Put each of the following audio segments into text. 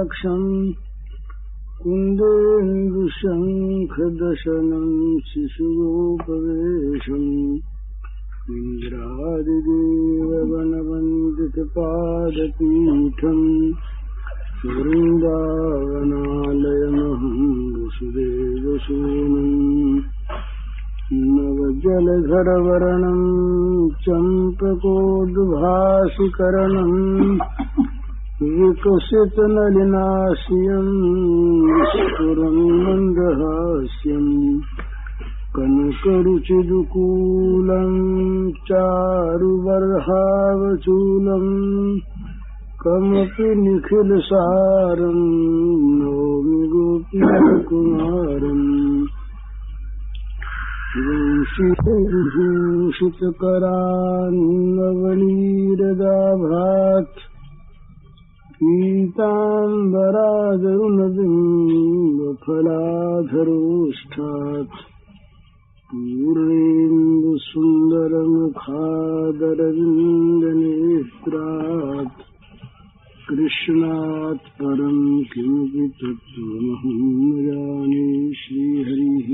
विशालाक्षम् कुन्देन्दुशङ्खदशनम् शिशुगोपवेशम् इन्द्रादिदेववनवन्दितपादपीठम् वृन्दावनालयमहम् वसुदेवसूनम् नवजलधरवर्णम् चम्पकोद्भासिकरणम् विकसितनलिनास्यम् विस्फुरन् मन्दहास्यम् कनकरुचिदुकूलम् चारुबर्हावचूलम् कमपि निखिलसारम् नौमि गोपीकुमारम् भूषितकरान्नवनीरदाभात् पीताम्बरादरुणबिम्बफलाधरोष्ठात् पूर्णेन्दुसुन्दरमुखादरविन्दनेत्रात् कृष्णात् परम् किमपि तत्त्वमहं न जाने। श्रीहरिः।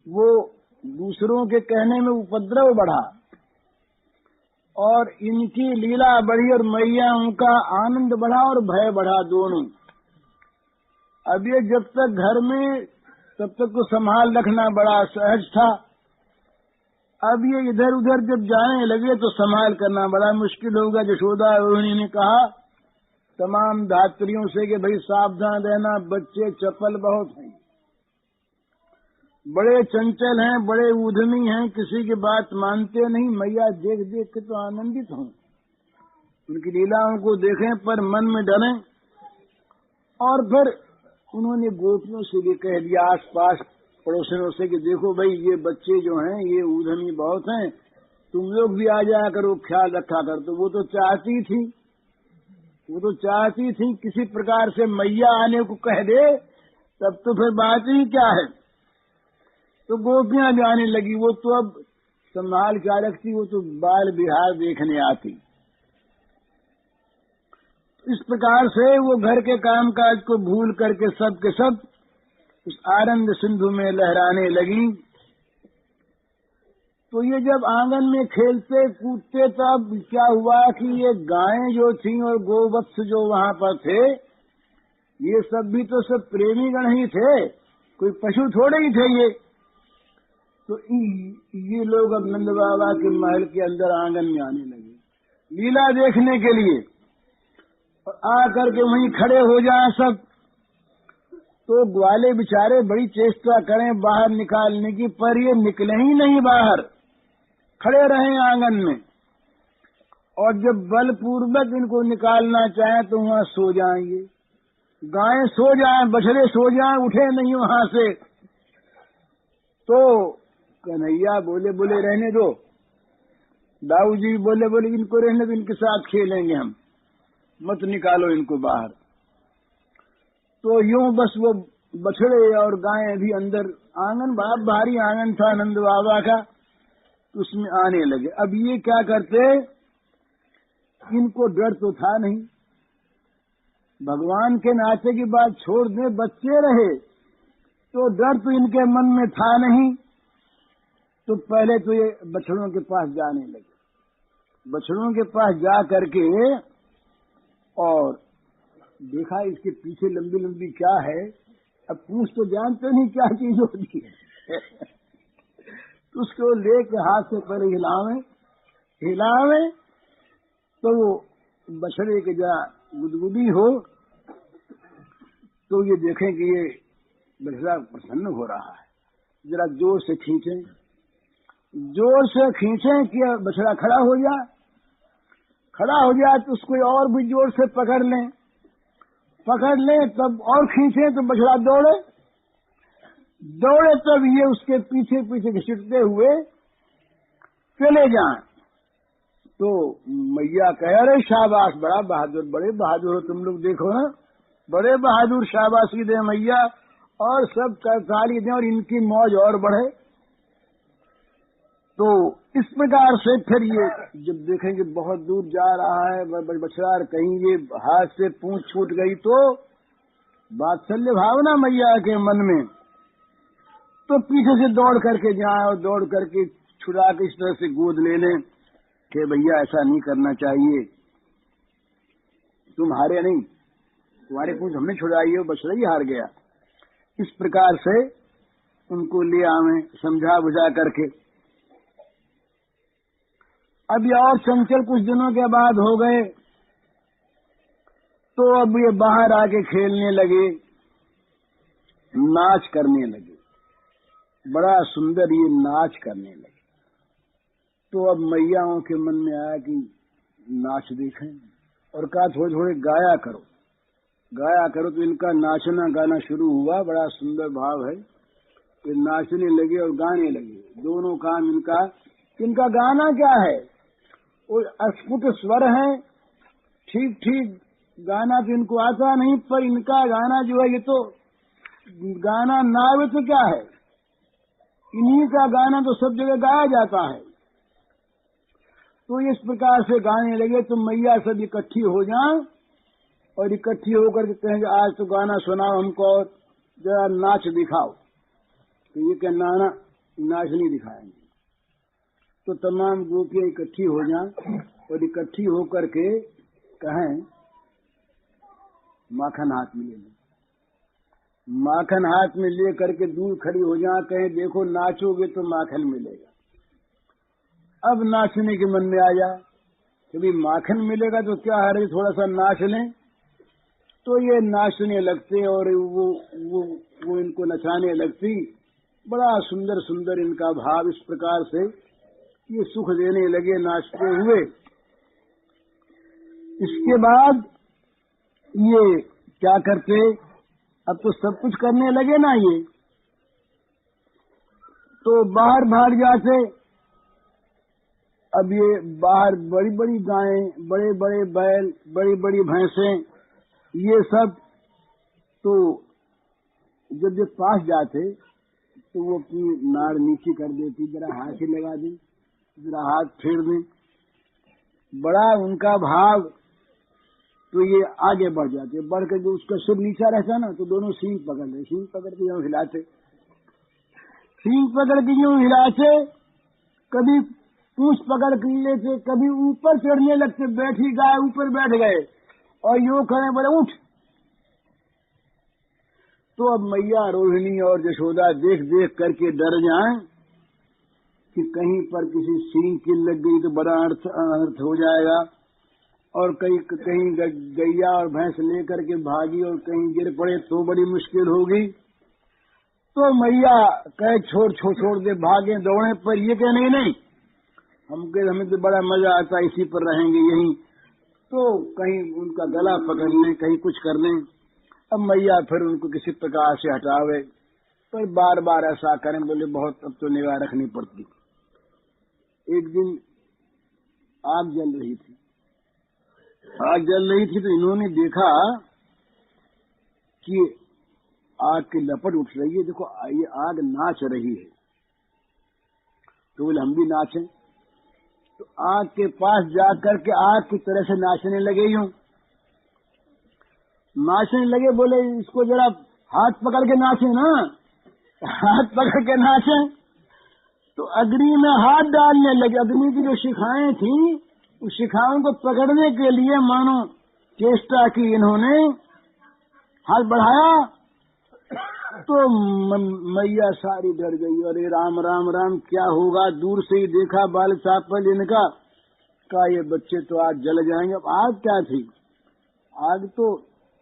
वो दूसरों के कहने में उपद्रव बढ़ा और इनकी लीला बढ़ी और मैया उनका आनंद बढ़ा और भय बढ़ा दोनों। अब ये जब तक घर में तब तक को संभाल रखना बड़ा सहज था, अब ये इधर उधर जब जाने लगे तो संभाल करना बड़ा मुश्किल होगा। यशोदा रोहिणी ने कहा तमाम धात्रियों से कि भाई सावधान रहना, बच्चे चपल बहुत हैं, बड़े चंचल हैं, बड़े उद्यमी हैं, किसी की बात मानते नहीं। मैया देख देख के तो आनंदित हों, उनकी लीलाओं को देखें पर मन में डरें। और फिर उन्होंने गोपियों से भी कह दिया, आसपास पड़ोसियों से, कि देखो भाई ये बच्चे जो हैं ये उद्यमी बहुत हैं, तुम लोग भी आ जाया करो, ख्याल रखा कर। तो वो तो चाहती थी किसी प्रकार से मैया आने को कह दे, तब तो फिर बात ही क्या है। तो गोपियां भी आने लगी। वो तो अब संभाल क्या रखती, वो तो बाल बिहार देखने आती। इस प्रकार से वो घर के कामकाज को भूल करके सब के सब उस आनंद सिंधु में लहराने लगी। तो ये जब आंगन में खेलते कूदते तब क्या हुआ कि ये गायें जो थीं और गोवत्स जो वहां पर थे, ये सब भी तो सब प्रेमी गण ही थे, कोई पशु थोड़े ही थे ये। तो ये लोग अब नंद बाबा के महल के अंदर आंगन में आने लगे लीला देखने के लिए, और आकर के वहीं खड़े हो जाएं सब। तो ग्वाले बेचारे बड़ी चेष्टा करें बाहर निकालने की, पर ये निकले ही नहीं बाहर, खड़े रहे आंगन में। और जब बलपूर्वक इनको निकालना चाहें तो वहां सो जाएंगे, गायें सो जाएं, बछड़े सो जाएं, उठे नहीं वहां से। तो कन्हैया बोले रहने दो, दाऊ जी बोले इनको रहने दो, इनके साथ खेलेंगे हम, मत निकालो इनको बाहर। तो यूं बस वो बछड़े और गायें भी अंदर, आंगन बड़ा भारी आंगन था नंद बाबा का, तो उसमें आने लगे। अब ये क्या करते, इनको डर तो था नहीं, भगवान के नाते की बात छोड़ दें, बच्चे रहे तो डर तो इनके मन में था नहीं। तो पहले तो ये बछड़ों के पास जाने लगे। बछड़ों के पास जा करके और देखा इसके पीछे लंबी लंबी क्या है। अब पूछ तो जानते नहीं क्या चीज होती है। तो उसको लेके हाथ से पहले हिलावे तो वो बछड़े के जरा गुदगुदी हो तो ये देखें कि ये बछड़ा प्रसन्न हो रहा है। जरा जोर से खींचें कि बछड़ा खड़ा हो जाए तो उसको और भी जोर से पकड़ लें, तब और खींचें तो बछड़ा दौड़े तब ये उसके पीछे पीछे घसीटते हुए चले जाएं। तो मैया कहे, अरे शाबाश, बड़ा बहादुर, बड़े बहादुर हो तुम लोग, देखो ना, बड़े बहादुर, शाबाशी दे मैया, और सब ताली दें और इनकी मौज और बढ़े। तो इस प्रकार से फिर ये जब देखेंगे बहुत दूर जा रहा है बछड़ा, कहीं ये हाथ से पूंछ छूट गई तो वात्सल्य भावना मैया के मन में, तो पीछे से दौड़ करके जाए और दौड़ करके छुड़ा के इस तरह से गोद ले लें कि भैया ऐसा नहीं करना चाहिए, तुम हारे नहीं, तुम्हारे पूछ हमने छुड़ाई है, बछड़ा ही हार गया। इस प्रकार से उनको ले आवे समझा बुझा करके। अब ये और चंचल कुछ दिनों के बाद हो गए, तो अब ये बाहर आके खेलने लगे, नाच करने लगे, बड़ा सुंदर ये नाच करने लगे। तो अब मैयाओं के मन में आया कि नाच देखें, और कहा थोड़े थोड़े गाया करो, गाया करो। तो इनका नाचना गाना शुरू हुआ, बड़ा सुंदर भाव है। ये नाचने लगे और गाने लगे, दोनों काम इनका। इनका गाना क्या है, वो अस्फुट स्वर है, ठीक ठीक गाना तो इनको आता नहीं, पर इनका गाना जो है ये तो गाना नावे तो क्या है, इन्हीं का गाना तो सब जगह गाया जाता है। तो इस प्रकार से गाने लगे। तो मैया सब इकट्ठी हो जाएं और इकट्ठी होकर के कहेंगे आज तो गाना सुनाओ हमको और जरा नाच दिखाओ। तो ये क्या नाना नाच नहीं दिखाएंगे। तो तमाम गोपियां इकट्ठी हो जाएं और इकट्ठी होकर के कहें माखन हाथ में ले लें, माखन हाथ में ले करके दूर खड़ी हो जाए, कहें देखो नाचोगे तो माखन मिलेगा। अब नाचने के मन में आ जाए कि भाई माखन मिलेगा तो क्या है, थोड़ा सा नाच लें। तो ये नाचने लगते और वो इनको नचाने लगती। बड़ा सुंदर सुंदर इनका भाव, इस प्रकार से ये सुख देने लगे नाचते हुए। इसके बाद ये क्या करते, अब तो सब कुछ करने लगे ना ये, तो बाहर भाग जाते। अब ये बाहर बड़ी बड़ी गायें, बड़े बड़े बैल, बड़ी बड़ी भैंसें, ये सब तो जब ये पास जाते तो वो अपनी नाड़ नीचे कर देती, जरा हाथ ही लगा दी, जरा हाथ फेर दें, बड़ा उनका भाव। तो ये आगे बढ़ जाते, बढ़ कर जो उसका सिर नीचा रहता ना, तो दोनों सींग पकड़ ले, सींग पकड़ के यूं हिलाते, सींग पकड़ के यूं हिलाते, कभी पूंछ पकड़ के लेते, कभी ऊपर चढ़ने लगते, बैठी गाय ऊपर बैठ गए और यूं खड़े बोले उठ। तो अब मैया रोहिणी और यशोदा देख देख करके डर जाएं कि कहीं पर किसी सींग की लग गई तो बड़ा अनर्थ हो जाएगा, और कहीं गैया और भैंस लेकर के भागी और कहीं गिर पड़े तो बड़ी मुश्किल होगी। तो मैया कहे छोड़ दे, भागे दौड़े, पर ये कहे नहीं, हमें तो बड़ा मजा आता, इसी पर रहेंगे यहीं। तो कहीं उनका गला पकड़ लें, कहीं कुछ कर लें। अब मैया फिर उनको किसी प्रकार से हटावे, पर बार बार ऐसा करें, बोले बहुत अब तो निगाह रखनी पड़ती। एक दिन आग जल रही थी, तो इन्होंने देखा कि आग की लपट उठ रही है, देखो ये आग नाच रही है। तो बोले हम भी नाचें। तो आग के पास जाकर के आग की तरह से नाचने लगे, यूं नाचने लगे। बोले इसको जरा हाथ पकड़ के नाचे ना, हाथ पकड़ के नाचे। तो अग्नि में हाथ डालने लगे। अग्नि की जो शिखाएं थी, उस शिखाओं को पकड़ने के लिए मानो चेष्टा की इन्होंने, हाथ बढ़ाया तो मैया सारी डर गई। अरे राम राम राम, क्या होगा। दूर से ही देखा बाल चापल इनका, कहा ये बच्चे तो आज जल जाएंगे। अब आग क्या थी, आग तो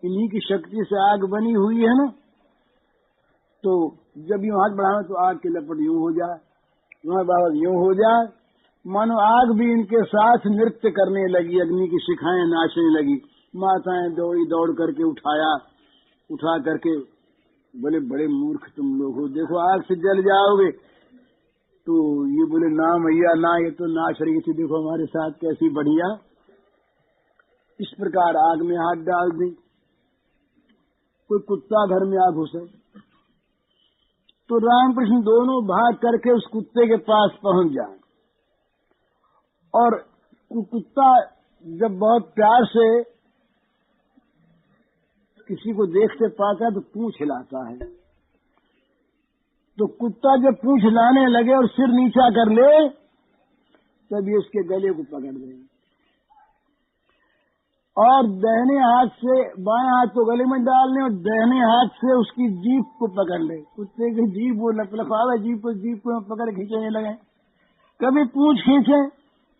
इन्हीं की शक्ति से आग बनी हुई है ना। तो जब यूं हाथ बढ़ावे तो आग की लपट यूं हो जाए, यूं हो जाए, मानो आग भी इनके साथ नृत्य करने लगी, अग्नि की शिखाएं नाचने लगी। माताएं दौड़ी दौड़ करके उठा करके बोले बड़े मूर्ख तुम लोग हो, देखो आग से जल जाओगे। तो ये बोले ना मैया ना, ये तो नाच रही थी, देखो हमारे साथ कैसी बढ़िया। इस प्रकार आग में हाथ डाल दी। कोई कुत्ता घर में आ घुसे तो रामकृष्ण दोनों भाग करके उस कुत्ते के पास पहुंच जाए, और कुत्ता जब बहुत प्यार से किसी को देखते पाता है तो पूंछ हिलाता है। तो कुत्ता जब पूंछ हिलाने लगे और सिर नीचा कर ले तब ये उसके गले को पकड़ देंगे और दाहिने हाथ से बाएं हाथ को गले में डालने और दाहिने हाथ से उसकी जीभ को पकड़ ले। कुत्ते की जीभ वो लफड़ावे जीभ को पकड़ खींचने लगे। कभी पूंछ खींचे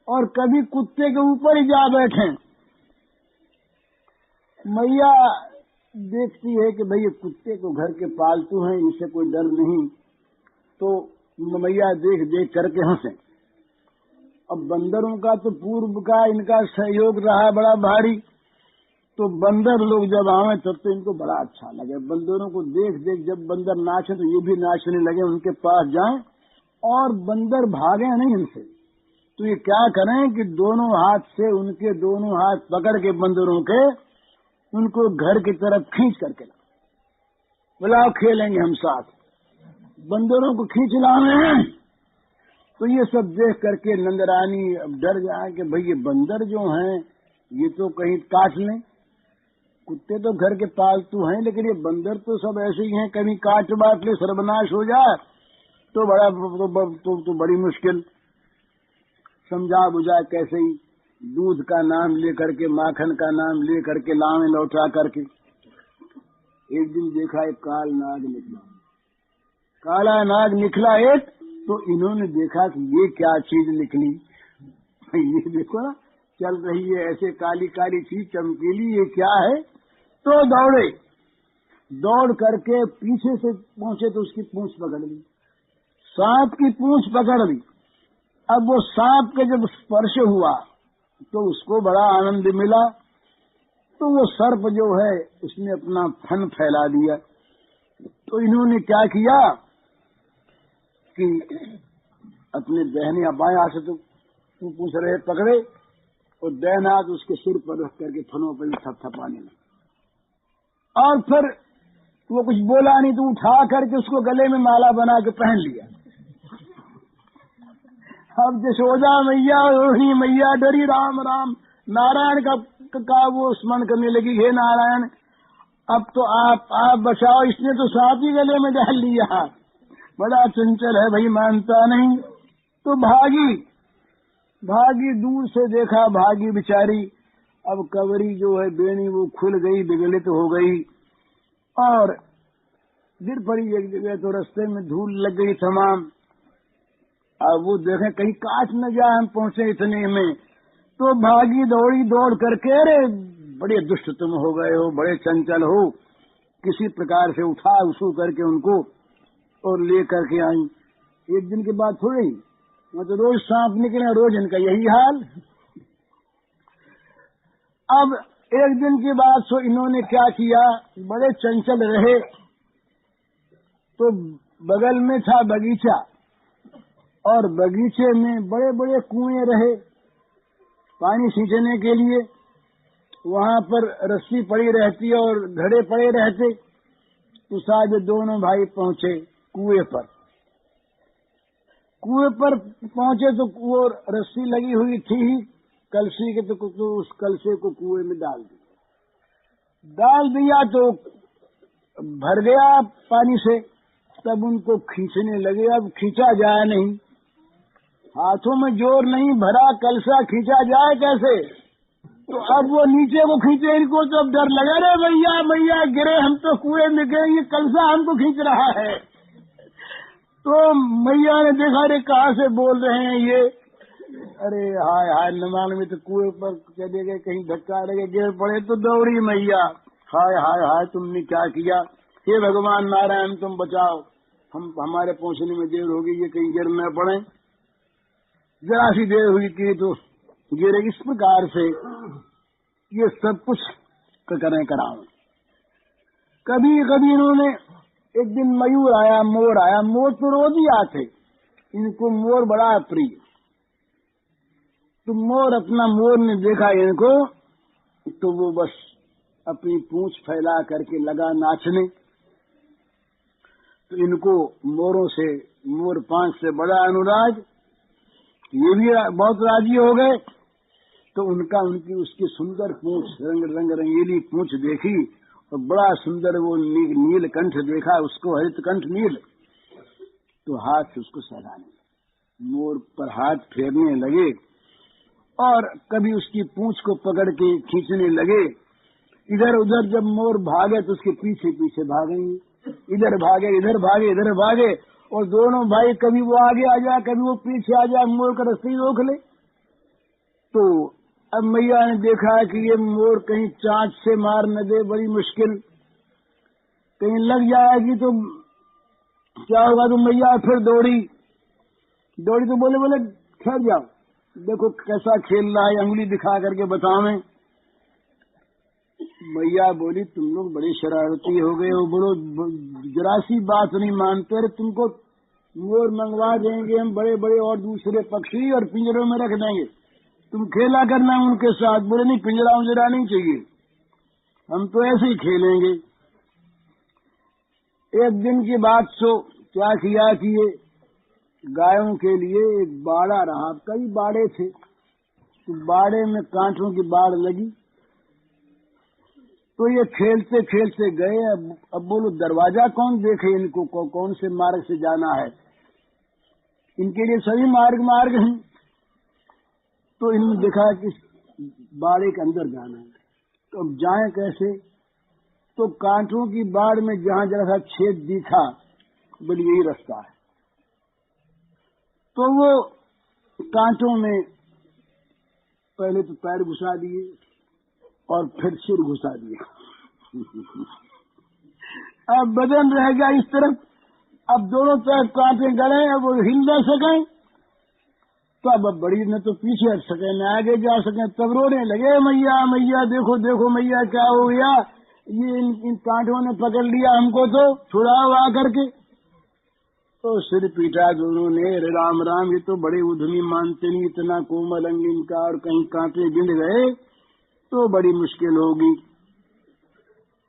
और कभी कुत्ते के ऊपर ही जा बैठे। मैया देखती है कि भाई ये कुत्ते को घर के पालतू हैं, इनसे कोई डर नहीं, तो मैया देख देख करके हंसे। अब बंदरों का तो पूर्व का इनका सहयोग रहा बड़ा भारी, तो बंदर लोग जब आवे तब तो इनको बड़ा अच्छा लगे। बंदरों को देख देख जब बंदर नाचे तो ये भी नाचने लगे, उनके पास जाएं और बंदर भागे नहीं इनसे। तो ये क्या करें कि दोनों हाथ से उनके दोनों हाथ पकड़ के बंदरों के उनको घर की तरफ खींच करके बुलाओ, खेलेंगे हम साथ। बंदरों को खींच लाए तो ये सब देख करके नंदरानी अब डर जाए कि भाई ये बंदर जो हैं ये तो कहीं काट लें। कुत्ते तो घर के पालतू हैं लेकिन ये बंदर तो सब ऐसे ही हैं, कभी काट बाट ले सर्वनाश हो जाए तो बड़ी मुश्किल। समझा बुझा कैसे ही दूध का नाम ले करके माखन का नाम ले करके लावे लौटा करके। एक दिन देखा एक काल नाग निकला, काला नाग निकला एक, तो इन्होंने देखा कि ये क्या चीज निकली। ये देखो ना चल रही है ऐसे काली काली चीज चमकीली, ये क्या है। तो दौड़े, दौड़ करके पीछे से पहुंचे तो उसकी पूंछ पकड़ ली, सांप की पूंछ पकड़ ली। अब वो सांप के जब स्पर्श हुआ तो उसको बड़ा आनंद मिला, तो वो सर्प जो है उसने अपना फन फैला दिया। तो इन्होंने क्या किया कि अपने दाहिने बाएं हाथ से तो पूछ रहे पकड़े और दाहिना हाथ उसके सिर पर रख करके फनों पर भी थपथपाने लगा। और फिर वो कुछ बोला नहीं तो उठा करके उसको गले में माला बना के पहन लिया। अब जशोदा मैया रोहिणी मैया डरी राम राम नारायण का वो स्मरण करने लगी, हे नारायण अब तो आप बचाओ, इसने तो सांप ही गले में डाल लिया, बड़ा चंचल है भाई, मानता नहीं। तो भागी दूर से देखा, भागी बेचारी। अब कवरी जो है बेणी वो खुल गई, विगलित हो गई और गिर पड़ी एक जगह। तो रास्ते में धूल लग गई तमाम। अब वो देखें कहीं काट न जाए, हम पहुंचे इतने में। तो भागी दौड़ी, दौड़ करके अरे बड़े दुष्ट तुम हो गए हो, बड़े चंचल हो, किसी प्रकार से उठा उसू करके उनको और ले करके आई। एक दिन के बाद थोड़ी मतलब रोज सांप निकले, रोज इनका यही हाल। अब एक दिन की बात सो इन्होंने क्या किया, बड़े चंचल रहे। तो बगल में था बगीचा और बगीचे में बड़े बड़े कुएं रहे पानी सींचने के लिए। वहां पर रस्सी पड़ी रहती और घड़े पड़े रहते। तो साहब दोनों भाई पहुंचे कुएं पर। कुएं पर पहुंचे तो वो रस्सी लगी हुई थी कलसी के, तो उस कलसे को कुएं में डाल दिया तो भर गया पानी से। तब उनको खींचने लगे, अब खींचा जाए नहीं, हाथों में जोर नहीं, भरा कलसा खींचा जाए कैसे। तो अब वो नीचे को खींचे, इनको तो अब डर लगा, रे भैया मैया गिरे, हम तो कुएं में गिरे, ये कलसा हमको खींच रहा है। तो मैया ने देखा रे कहाँ से बोल रहे हैं ये, अरे हाय हाय न मालूम में तो कुएं पर चले गए, कहीं धक्का लगे गिर पड़े। तो दौड़ी मैया, हाय हाय हाय तुमने क्या किया, हे भगवान नारायण तुम बचाओ, हमारे पहुंचने में देर होगी, ये कहीं गिर न पड़े। जरा सी देर हुई थी तो गिरे। इस प्रकार से ये सब कुछ कराओ। कभी कभी इन्होंने एक दिन मयूर आया, मोर आया। मोर तो रोज ही आते, इनको मोर बड़ा प्रिय। तो मोर ने देखा इनको तो वो बस अपनी पूंछ फैला करके लगा नाचने। तो इनको मोरों से, मोर पांख से बड़ा अनुराग, ये भी बहुत राजी हो गए। तो उसकी सुंदर पूंछ, रंग रंगीली पूंछ देखी और बड़ा सुंदर वो नीलकंठ देखा, उसको हरितकंठ नील, तो हाथ से उसको सहलाने, मोर पर हाथ फेरने लगे और कभी उसकी पूंछ को पकड़ के खींचने लगे। इधर उधर जब मोर भागे तो उसके पीछे पीछे भागेंगे, इधर भागे इधर भागे इधर भागे, और दोनों भाई कभी वो आगे आ जाए कभी वो पीछे आ जाए, मोर का रास्ते ही रोक ले। तो अब मैया ने देखा कि ये मोर कहीं चांच से मार न दे, बड़ी मुश्किल, कहीं लग जाएगी तो क्या होगा। तो मैया फिर दौड़ी तो बोले ठहर जाओ, देखो कैसा खेल रहा है, अंगुली दिखा करके बतावें। मैया बोली तुम लोग बड़े शरारती हो गए हो, बड़ो जरा सी बात नहीं मानते, अरे तुमको मोर मंगवा देंगे हम बड़े बड़े और दूसरे पक्षी और पिंजरों में रख देंगे, तुम खेला करना उनके साथ। बोले नहीं, पिंजरा उंजरा नहीं चाहिए, हम तो ऐसे ही खेलेंगे। एक दिन की बात सो क्या किया कि ये गायों के लिए एक बाड़ा रहा, कई बाड़े थे, तो बाड़े में कांटों की बाड़ लगी, तो ये खेलते खेलते गए। अब बोलो दरवाजा कौन देखे इनको, कौन से मार्ग से जाना है, इनके लिए सभी मार्ग हैं। तो इन्होंने देखा कि बाड़े के अंदर जाना है, तो अब जाएं कैसे। तो कांटों की बाड़ में जहां जरा सा छेद दिखा, बोले यही रास्ता है। तो वो कांटों में पहले तो पैर घुसा दिए और फिर सिर घुसा दिया। अब बदन रह गया इस तरफ, अब दोनों तरफ कांटे गड़े, अब वो हिल न सके, तो अब बड़ी न तो पीछे हट सके न आगे जा सके। तब रोने लगे, मैया मैया देखो देखो मैया क्या हो गया, ये इन कांटों ने पकड़ लिया हमको, तो छुड़ाओ आ करके। तो सिर पीटा दोनों ने, राम राम ये तो बड़े उद्यमी मानते नहीं, इतना कोमल अंग इनका, और कहीं कांटे गिर गए तो बड़ी मुश्किल होगी।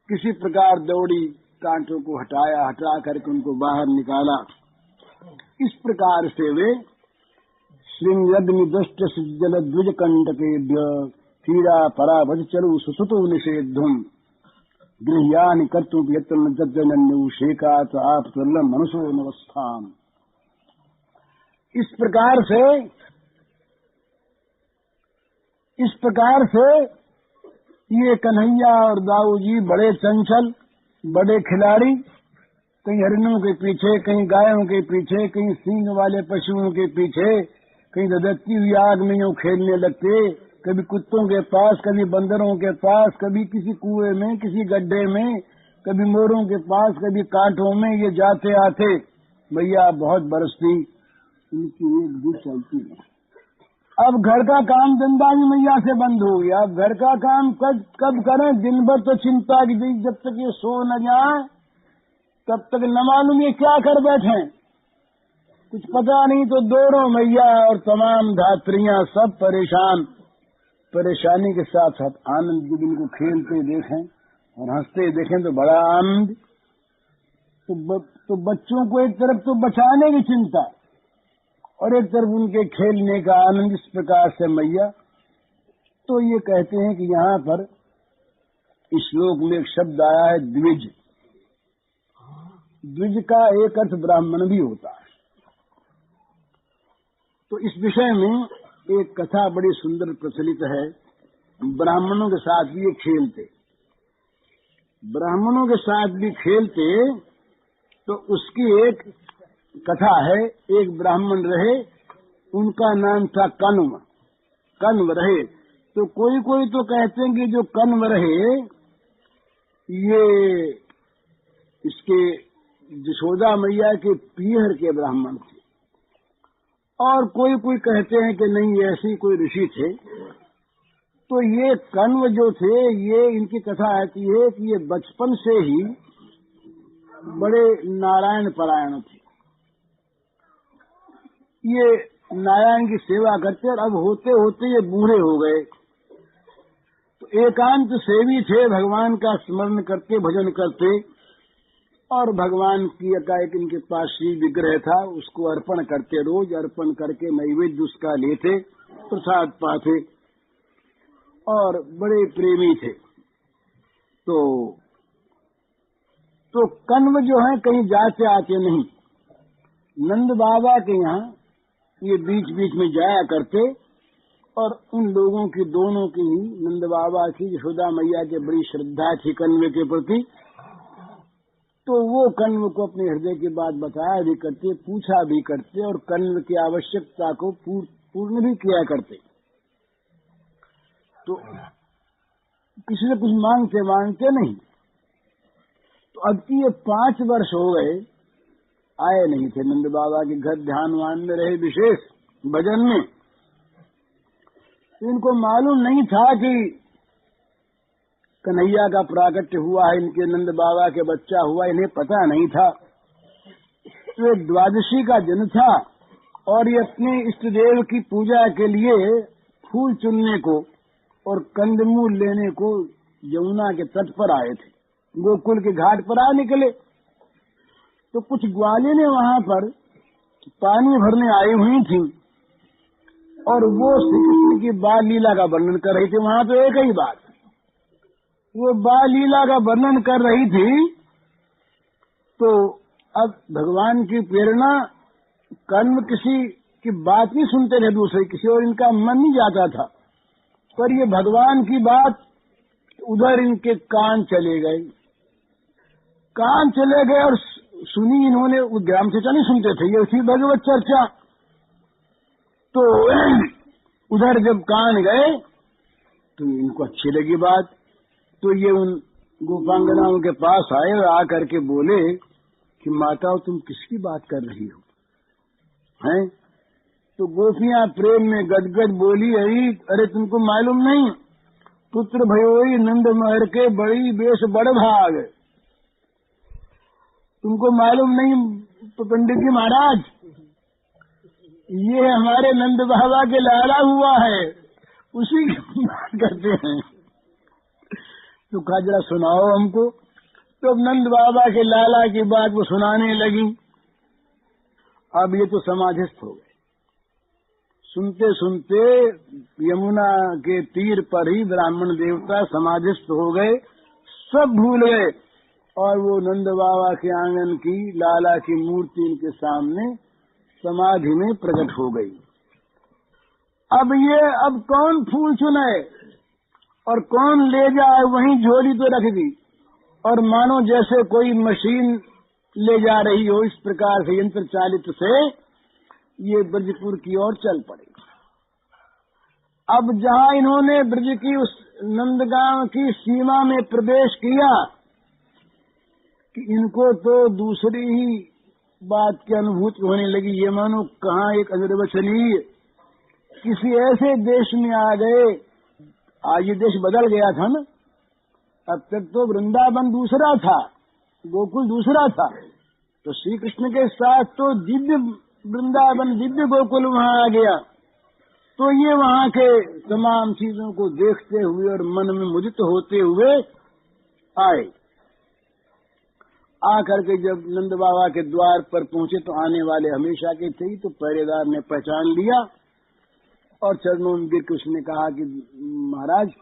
किसी प्रकार दौड़ी, कांटों को हटा करके उनको बाहर निकाला। इस प्रकार से वे श्रृंगग्नि दष्ट जल द्विज कंटकेभ्य पीड़ा पराभज चलु सुसुतो निषेधुम गृह्यानि कर्तुम यत्न जज्जनन्यु शेकात आप तुल्लम मनुष्यो नवस्थाम। इस प्रकार से ये कन्हैया और दाऊ जी बड़े चंचल, बड़े खिलाड़ी, कहीं हरिणों के पीछे, कहीं गायों के पीछे, कहीं सींग वाले पशुओं के पीछे, कहीं धधकती हुई आग में यूं खेलने लगते, कभी कुत्तों के पास, कभी बंदरों के पास, कभी किसी कुएं में, किसी गड्ढे में, कभी मोरों के पास, कभी कांटों में ये जाते आते। भैया बहुत बरसती इनकी एक भी चलती नहीं। अब घर का काम धंधा भी मैया से बंद हो गया। अब घर का काम कब करें, दिन भर तो चिंता की, जब तक ये सो न जाए तब तक न मालूम ये क्या कर बैठे, कुछ पता नहीं। तो दोनों मैया और तमाम धात्रियां सब परेशानी के साथ साथ आनंद जब इनको खेलते देखें और हंसते देखें तो बड़ा आनंद। तो बच्चों को एक तरफ तो बचाने की चिंता और एक तरफ उनके खेलने का आनंद। इस प्रकार से मैया, तो ये कहते हैं कि यहाँ पर इस श्लोक में एक शब्द आया है द्विज। द्विज का एक अर्थ ब्राह्मण भी होता है। तो इस विषय में एक कथा बड़ी सुंदर प्रचलित है। ब्राह्मणों के साथ भी ये खेलते, ब्राह्मणों के साथ भी खेलते। तो उसकी एक कथा है। एक ब्राह्मण रहे, उनका नाम था कण्व रहे। तो कोई तो कहते हैं कि जो कण्व रहे ये इसके यशोदा मैया के पीहर के ब्राह्मण थे, और कोई कहते हैं कि नहीं ऐसी कोई ऋषि थे। तो ये कण्व जो थे, ये इनकी कथा आती है कि ये बचपन से ही बड़े नारायण परायण थे। ये नारायण की सेवा करते और अब होते होते ये बूढ़े हो गए। तो एकांत सेवी थे, भगवान का स्मरण करते, भजन करते, और भगवान की एकाएक इनके पास श्री विग्रह था, उसको अर्पण करते, रोज अर्पण करके नैवेद्य उसका लेते, प्रसाद पाते, और बड़े प्रेमी थे। तो तो कण्व जो है कहीं जाते आते नहीं, नंद बाबा के यहाँ ये बीच बीच में जाया करते, और उन लोगों की, दोनों की ही, नंद बाबा की यशोदा मैया की बड़ी श्रद्धा थी कण्व के प्रति, तो वो कण्व को अपने हृदय की बात बताया भी करते, पूछा भी करते, और कण्व की आवश्यकता को पूर्ण भी किया करते। तो किसी से कुछ मांगते मांगते नहीं। तो अब की ये 5 वर्ष हो गए, आए नहीं थे नंद बाबा के घर, ध्यानवान में रहे, विशेष भजन में। तो इनको मालूम नहीं था कि कन्हैया का प्राकट्य हुआ है, इनके नंद बाबा के बच्चा हुआ, इन्हें पता नहीं था। तो द्वादशी का दिन था, और ये अपने इष्ट देव की पूजा के लिए फूल चुनने को और कंदमूल लेने को यमुना के तट पर आए थे, गोकुल के घाट पर आ निकले। तो कुछ ग्वालिनें वहां पर पानी भरने आई हुई थी, और वो श्री कृष्ण की बाल लीला का वर्णन कर रही थी। वहां तो एक ही बात, वो बाल लीला का वर्णन कर रही थी। तो अब भगवान की प्रेरणा, कर्म किसी की बात नहीं सुनते थे दूसरे किसी, और इनका मन नहीं जाता था, पर ये भगवान की बात, उधर इनके कान चले गए, और सुनी इन्होंने। ग्राम चर्चा नहीं सुनते थे, ये उसी भगवत चर्चा। तो उधर जब कान गए तो इनको अच्छी लगी बात, तो ये उन गोपांगनाओं के पास आए और आकर के बोले कि माताओं, तुम किसकी बात कर रही हो, हैं? तो गोपियां प्रेम में गदगद बोली, अरे तुमको मालूम नहीं, पुत्र भयोई नंद महर के बड़ी बेश बड़ भाग, तुमको मालूम नहीं तो पंडित जी महाराज, ये हमारे नंद बाबा के लाला हुआ है, उसी की बात करते हैं। तो कहा जरा सुनाओ हमको। तो नंद बाबा के लाला की बात वो सुनाने लगी। अब ये तो समाधिस्थ हो गए, सुनते सुनते यमुना के तीर पर ही ब्राह्मण देवता समाधिस्थ हो गए, सब भूल गए, और वो नंद बाबा के आंगन की लाला की मूर्ति इनके सामने समाधि में प्रकट हो गई। अब कौन फूल चुने और कौन ले जाए, वहीं झोली तो रख दी, और मानो जैसे कोई मशीन ले जा रही हो, इस प्रकार से यंत्र चालित से ये ब्रजपुर की ओर चल पड़े। अब जहाँ इन्होंने ब्रज की उस नंदगांव की सीमा में प्रवेश किया कि इनको तो दूसरी ही बात की अनुभूति होने लगी। ये मानो कहाँ एक अनिर्वचनीय किसी ऐसे देश में आ गए। आज ये देश बदल गया था ना, अब तक तो वृंदावन दूसरा था, गोकुल दूसरा था, तो श्री कृष्ण के साथ तो दिव्य वृंदावन, दिव्य गोकुल वहाँ आ गया। तो ये वहाँ के तमाम चीजों को देखते हुए और मन में मुदित होते हुए आए। आकर के जब नंद बाबा के द्वार पर पहुंचे तो आने वाले हमेशा के थे ही, तो पहरेदार ने पहचान लिया और चरणों में गिर के उसने कहा कि महाराज,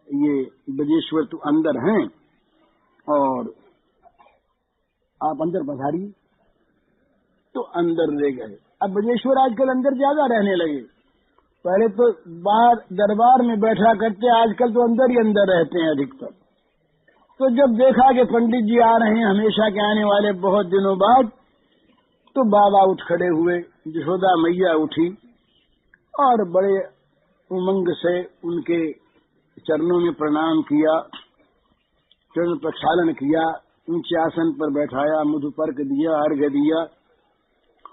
ये ब्रजेश्वर तो अंदर हैं और आप अंदर पधारिए। तो अंदर ले गए। अब ब्रजेश्वर आजकल अंदर ज्यादा रहने लगे, पहले तो बाहर दरबार में बैठा करते, आजकल तो अंदर ही अंदर रहते हैं अधिकतर। तो जब देखा कि पंडित जी आ रहे हैं हमेशा के आने वाले बहुत दिनों बाद, तो बाबा उठ खड़े हुए, यशोदा मैया उठी और बड़े उमंग से उनके चरणों में प्रणाम किया, चरण प्रक्षालन किया, ऊंचे आसन पर बैठाया, मधुपर्क दिया, अर्घ्य दिया,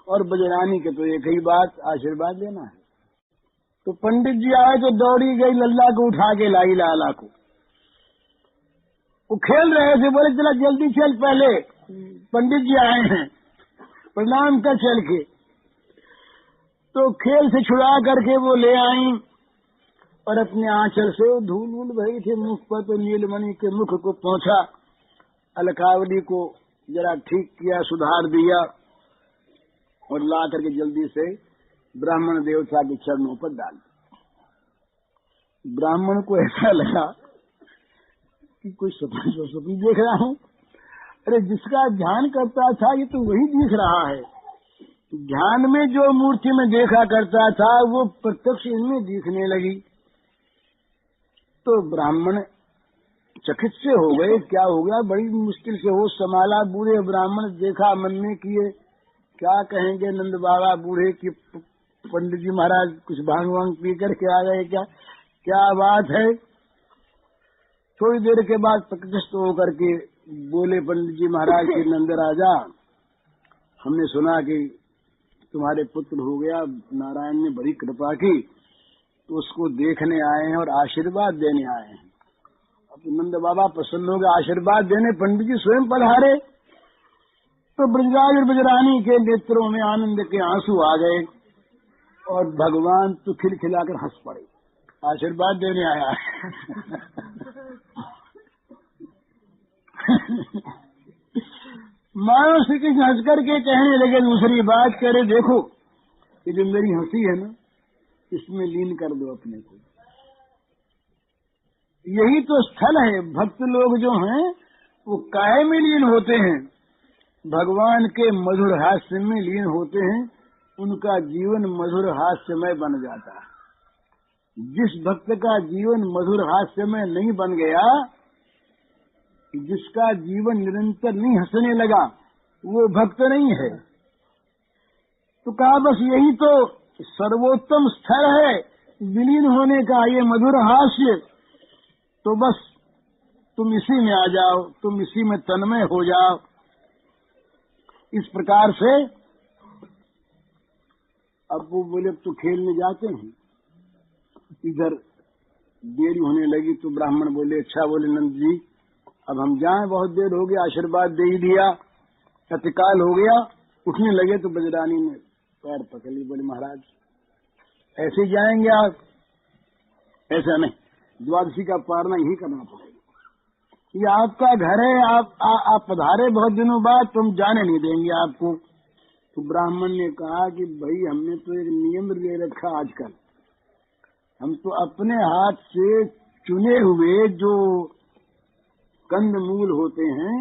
और बजरानी के तो एक ही बात, आशीर्वाद लेना है। तो पंडित जी आए तो दौड़ी गई, लल्ला को उठा के लाई लाला को। वो खेल रहे थे, बोले चला जल्दी चल, पहले पंडित जी आए हैं, प्रणाम कर चल के। तो खेल से छुड़ा करके वो ले आई और अपने आंचल से धूल वूल भरी थी मुख पर, तो नीलमणि के मुख को पहुंचा, अलकावली को जरा ठीक किया, सुधार दिया और ला करके जल्दी से ब्राह्मण देवता के चरणों पर डाल दिया। ब्राह्मण को ऐसा लगा कि कोई सपन देख रहा हूँ, अरे जिसका ध्यान करता था ये तो वही दिख रहा है। ध्यान में जो मूर्ति में देखा करता था वो प्रत्यक्ष इनमें दिखने लगी। तो ब्राह्मण चकित से हो गए, क्या हो गया, बड़ी मुश्किल से होश संभाला। बूढ़े ब्राह्मण देखा मन में किए क्या कहेंगे नंद बाबा बूढ़े की पंडित जी महाराज कुछ भांग वांग पी करके आ गए क्या, क्या बात है। थोड़ी देर के बाद प्रकृष्ट होकर के बोले पंडित जी महाराज के नंद राजा, हमने सुना कि तुम्हारे पुत्र हो गया, नारायण ने बड़ी कृपा की, तो उसको देखने आए हैं और आशीर्वाद देने आए हैं। अब नंद बाबा प्रसन्न हो गए, आशीर्वाद देने पंडित जी स्वयं पधारे। तो ब्रजराज और ब्रजरानी के नेत्रों में आनंद के आंसू आ गए और भगवान तो खिलखिलाकर हंस पड़े, आशीर्वाद देने आया मानो श्री कृष्ण हंस करके कहने लगे दूसरी बात, करे देखो ये जो मेरी हंसी है ना इसमें लीन कर दो अपने को। यही तो स्थल है। भक्त लोग जो हैं वो काहे में लीन होते हैं, भगवान के मधुर हास्य में लीन होते हैं, उनका जीवन मधुर हास्यमय बन जाता है। जिस भक्त का जीवन मधुर हास्यमय नहीं बन गया, जिसका जीवन निरंतर नहीं हंसने लगा, वो भक्त नहीं है। तो कहा बस यही तो सर्वोत्तम स्थल है विलीन होने का, ये मधुर हास्य। तो बस तुम इसी में आ जाओ, तुम इसी में तन्मय हो जाओ। इस प्रकार से अब वो बोले तो खेलने जाते हैं। इधर देरी होने लगी तो ब्राह्मण बोले अच्छा, बोले नंद जी अब हम जाएं, बहुत देर हो गया, आशीर्वाद दे ही दिया, तत्काल हो गया। उठने लगे तो बजरानी ने पैर पकड़ ली, बोले महाराज ऐसे ही जाएंगे आप? ऐसा नहीं, द्वादशी का पारना यही करना पड़ेगा। ये आपका घर है, आप पधारे बहुत दिनों बाद, तुम जाने नहीं देंगे आपको। तो ब्राह्मण ने कहा कि भाई हमने तो एक नियम ले रखा आजकल, हम तो अपने हाथ से चुने हुए जो कंद मूल होते हैं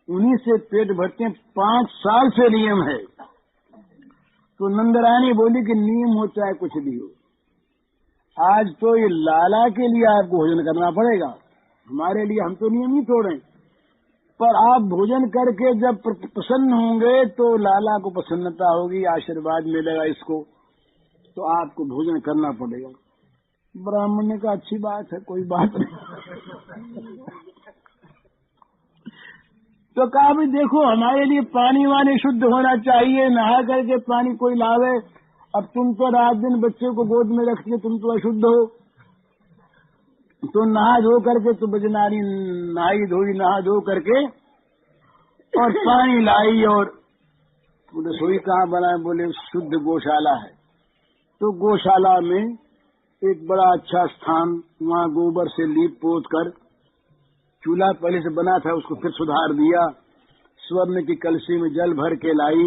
उन्हीं से पेट भरते हैं, 5 साल से नियम है। तो नंदरानी बोली कि नियम हो चाहे कुछ भी हो, आज तो ये लाला के लिए आपको भोजन करना पड़ेगा, हमारे लिए हम तो नियम ही तोड़ें, पर आप भोजन करके जब प्रसन्न होंगे तो लाला को प्रसन्नता होगी, आशीर्वाद मिलेगा इसको, तो आपको भोजन करना पड़ेगा। ब्राह्मण ने कहा अच्छी बात है, कोई बात नहीं। तो कहा भी देखो हमारे लिए पानी वानी शुद्ध होना चाहिए, नहा करके पानी कोई लावे। अब तुम तो रात दिन बच्चे को गोद में रखती हो, तुम तो अशुद्ध हो, तो नहा धो करके तो बजनारी नहाई धोई, नहा धो करके और पानी लाई। और रसोई कहाँ बनाए, बोले शुद्ध गौशाला है। तो गौशाला में एक बड़ा अच्छा स्थान, वहाँ गोबर से लीप पोत कर, चूल्हा पहले से बना था उसको फिर सुधार दिया, स्वर्ण की कलसी में जल भर के लाई,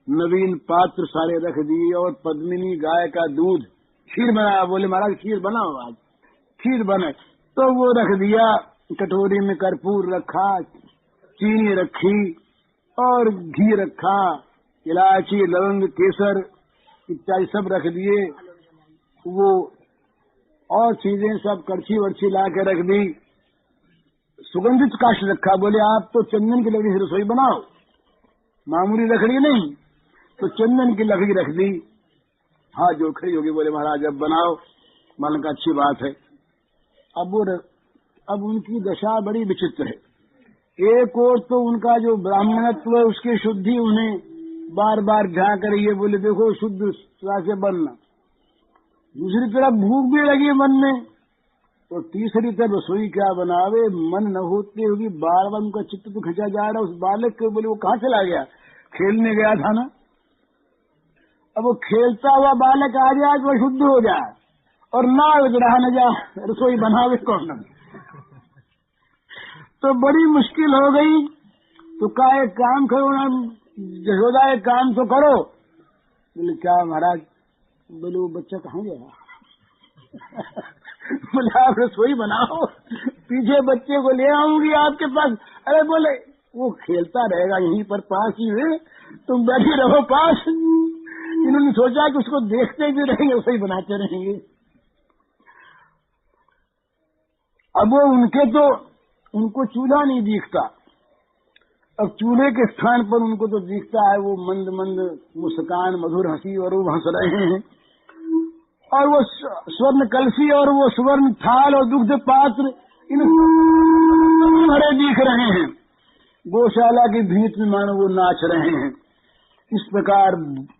नवीन पात्र सारे रख दिए और पद्मिनी गाय का दूध, खीर बनाया। बोले महाराज खीर बनाओ, आज खीर बने। तो वो रख दिया, कटोरी में कर्पूर रखा, चीनी रखी और घी रखा, इलायची लवंग केसर इत्यादि सब रख दिए, वो और चीजें सब कड़छी वड़छी ला के रख दी, सुगंधित काष्ठ रखा। बोले आप तो चंदन की लकड़ी से रसोई बनाओ, मामूली लकड़ी नहीं, तो चंदन की लकड़ी रख दी। हाँ जो खड़ी होगी, बोले महाराज अब बनाओ। मान का अच्छी बात है। अब उनकी दशा बड़ी विचित्र है। एक और तो उनका जो ब्राह्मणत्व है उसकी शुद्धि उन्हें बार बार झांक रही है, बोले देखो शुद्ध तरह से बनना। दूसरी तरफ भूख भी लगी मन में, तो तीसरी तरफ रसोई क्या बनावे, मन न होते होगी, बार बार उनका चित्त तो खिंचा जा रहा। उस बालक के बोले वो कहाँ चला गया, खेलने गया था ना। अब वो खेलता हुआ बालक आ जाए तो शुद्ध हो जाए, और ना रहा न जा रसोई बनावे कौन। तो बड़ी मुश्किल हो गई। तो का एक काम करो ना यशोदा, एक काम तो करो। बोले क्या महाराज? बोले वो बच्चा कहाँ गया? बोले आप रसोई बनाओ, पीछे बच्चे को ले आऊंगी आपके पास। अरे बोले वो खेलता रहेगा यहीं पर पास ही है, तुम बैठे रहो पास। इन्होंने सोचा कि उसको देखते भी रहेंगे, उसे ही बनाते रहेंगे। अब वो उनको चूल्हा नहीं दिखता, अब चूल्हे के स्थान पर उनको तो दिखता है वो मंद मंद मुस्कान, मधुर हंसी, और वो हंस रहे हैं। और वो स्वर्ण कलसी और वो स्वर्ण थाल और दुग्ध पात्र इन बड़े दिख रहे हैं। गौशाला की भीत में मानो वो नाच रहे हैं। इस प्रकार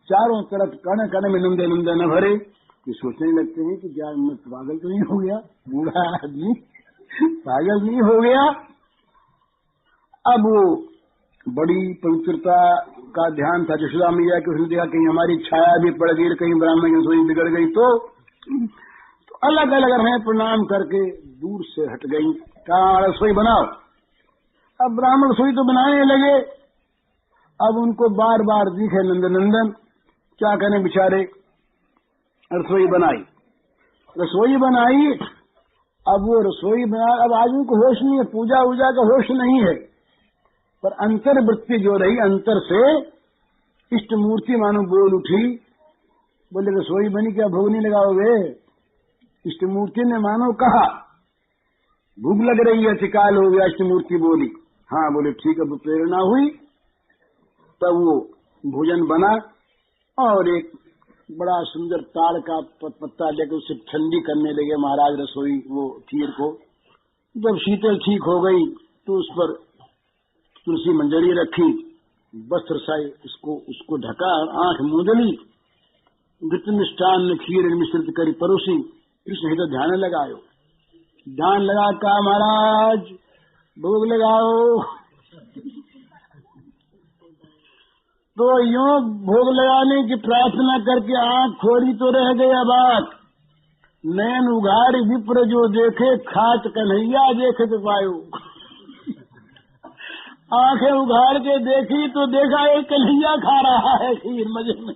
चारों तरफ कण कण में नंदे नंदे न भरे। ये सोचने लगते हैं कि क्या मैं पागल तो नहीं हो गया, बूढ़ा आदमी पागल नहीं हो गया। अब वो बड़ी पवित्रता का ध्यान था यशोदा मैया की। उसने देखा कहीं हमारी छाया भी पड़ गई, कहीं ब्राह्मण की रसोई बिगड़ गई, तो अलग अलग रहे प्रणाम करके दूर से हट गई। कहा रसोई बनाओ। अब ब्राह्मण रसोई तो बनाने लगे। अब उनको बार बार दिखे नंदन, क्या करें बेचारे। रसोई बनाई। अब वो रसोई बना, अब आदमी को होश नहीं है, पूजा वूजा का होश नहीं है, पर अंतर्वृत्ति जो रही, अंतर से इष्ट मूर्ति मानो बोल उठी। बोले रसोई बनी, क्या भोग नहीं लगाओगे? इष्ट मूर्ति ने मानो कहा भूख लग रही है, चिकाल हो गया। इष्ट मूर्ति बोली हाँ। बोले ठीक है। प्रेरणा हुई, तब वो भोजन बना और एक बड़ा सुंदर ताड़ का पत्ता लेकर उसे ठंडी करने लगे महाराज रसोई वो खीर को। जब शीतल ठीक हो गई तो उस पर तुलसी मंजरी रखी, वस्त्र से उसको ढका, आंख मूंदली, घृत मिष्टान खीर मिश्रित करी परोसी, कृष्ण हित ध्यान लगायो। ध्यान लगा का महाराज भोग लगाओ। तो यूं भोग लगाने की प्रार्थना करके आंख खोली तो रह गया बात। नैन उघाड़ विप्र जो देखे, खात कन्हैया देखे तो पायो। आंखें उघाड़ के देखी तो देखा एक कन्हैया खा रहा है खीर मजे में।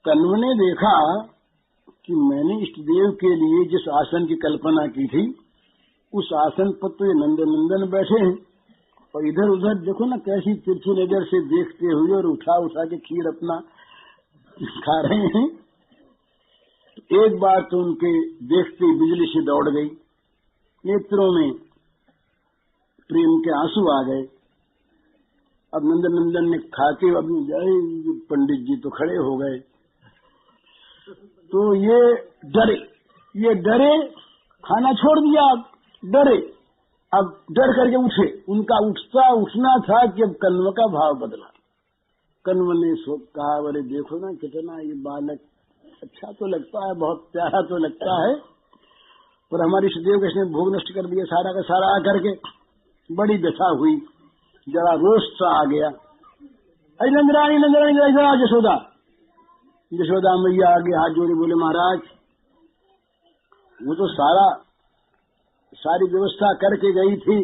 कन्व ने देखा कि मैंने इष्टदेव के लिए जिस आसन की कल्पना की थी उस आसन पर तो ये नंदन बैठे हैं, और इधर उधर देखो ना कैसी तिरछी नजर से देखते हुए और उठा के खीर अपना खा रहे हैं। एक बार तो उनके देखते बिजली से दौड़ गई, नेत्रों में प्रेम के आंसू आ गए। अब नंदन ने खाते अभी जाए, पंडित जी तो खड़े हो गए। तो ये डरे, खाना छोड़ दिया, डरे। अब डर करके उठे। उनका उठना था कि अब कन्व का भाव बदला। कन्व ने कहा बोले देखो ना कितना ये बालक अच्छा तो लगता है, बहुत प्यारा तो लगता है, पर हमारी इष्टदेव कृष्ण ने भोग नष्ट कर दिया सारा का सारा आकर के। बड़ी व्यथा हुई, जरा रोष सा आ गया। अरे नंदरानी यशोदा मैया आगे हाथ जोड़े बोले महाराज वो तो सारी व्यवस्था करके गई थी